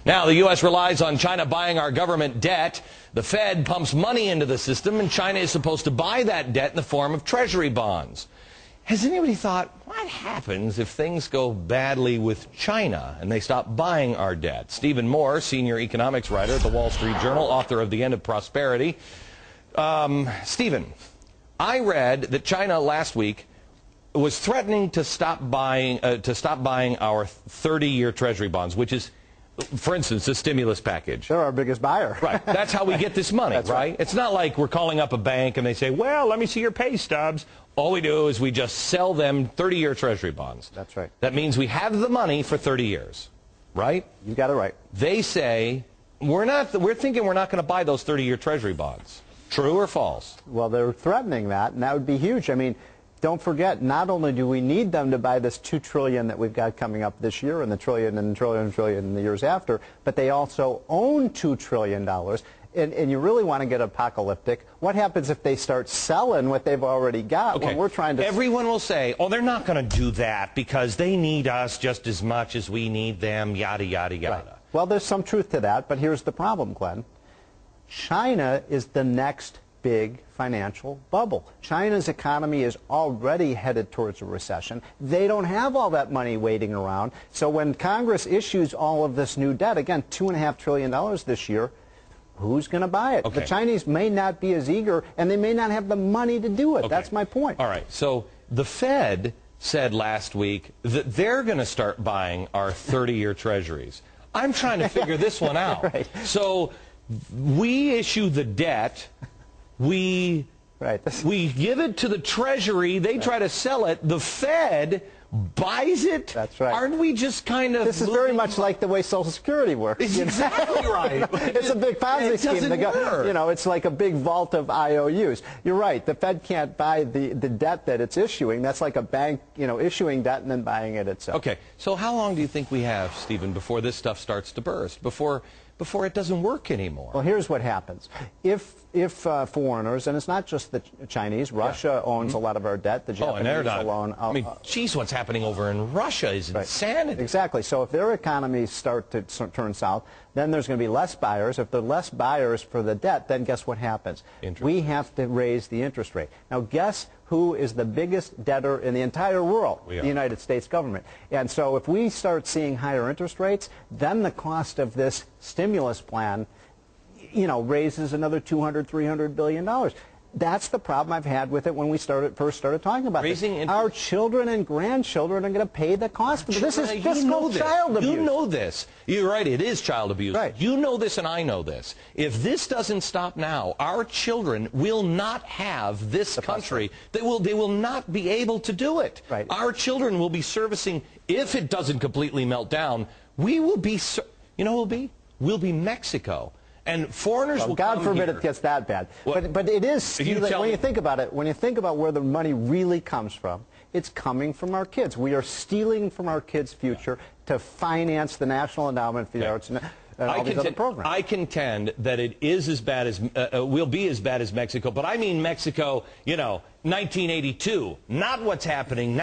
Now, the U.S. relies on China buying our government debt. The Fed pumps money into the system, and China is supposed to buy that debt in the form of treasury bonds. Has anybody thought, what happens if things go badly with China and they stop buying our debt? Stephen Moore, senior economics writer at the Wall Street Journal, author of The End of Prosperity. Stephen, I read that China last week was threatening to stop buying our 30-year treasury bonds, which is, for instance, a stimulus package. They're our biggest buyer. Right. That's how we get this money, right? Right? It's not like we're calling up a bank and they say, well, let me see your pay stubs. All we do is we just sell them 30-year treasury bonds. That's right. That means we have the money for 30 years, right? You got it right. They say, we're thinking we're not going to buy those 30-year treasury bonds. True or false? Well, they're threatening that, and that would be huge. I mean, don't forget, not only do we need them to buy this $2 trillion that we've got coming up this year and the trillion and trillion and trillion in the years after, but they also own $2 trillion. And you really want to get apocalyptic. What happens if they start selling what they've already got when we're trying to... Everyone will say, oh, they're not going to do that because they need us just as much as we need them, yada, yada, yada. Right. Well, there's some truth to that, but here's the problem, Glenn. China is the next big financial bubble. China's economy is already headed towards a recession. They don't have all that money waiting around. So when Congress issues all of this new debt, again, $2.5 trillion this year, who's going to buy it? Okay. The Chinese may not be as eager, and they may not have the money to do it. Okay. That's my point. All right. So the Fed said last week that they're going to start buying our 30-year treasuries. I'm trying to figure this one out. Right. So we issue the debt. We give it to the Treasury. They try to sell it. The Fed buys it. That's right. Aren't we just kind of... This is very much like the way Social Security works. It's exactly right. It's a big Ponzi scheme. It doesn't work. You know, it's like a big vault of IOUs. You're right. The Fed can't buy the debt that it's issuing. That's like a bank, you know, issuing debt and then buying it itself. Okay. So how long do you think we have, Stephen, before this stuff starts to burst? Before it doesn't work anymore? Well, here's what happens. If foreigners, and it's not just the Chinese, Russia owns a lot of our debt, the Japanese alone. I mean, geez, what's happening over in Russia is insanity. Exactly. So if their economies start to turn south, then there's going to be less buyers. If there are less buyers for the debt, then guess what happens? We have to raise the interest rate. Now, guess who is the biggest debtor in the entire world? The United States government. And so if we start seeing higher interest rates, then the cost of this stimulus plan, you know, raises another $200, $300 billion. That's the problem I've had with it when we first started talking about this. Our children and grandchildren are going to pay the cost. This is fiscal child abuse. You know this. You're right. It is child abuse. Right. You know this, and I know this. If this doesn't stop now, our children will not have this country. They will not be able to do it. Right. Our children will be servicing. If it doesn't completely melt down, we will be. You know, who we'll be? We'll be Mexico. And foreigners will God come forbid here. it gets that bad. But it is, when you think about it, when you think about where the money really comes from, it's coming from our kids. We are stealing from our kids' future to finance the National Endowment for the Arts and all these other programs. I contend that it is as bad as, will be as bad as Mexico, but I mean Mexico, you know, 1982, not what's happening now.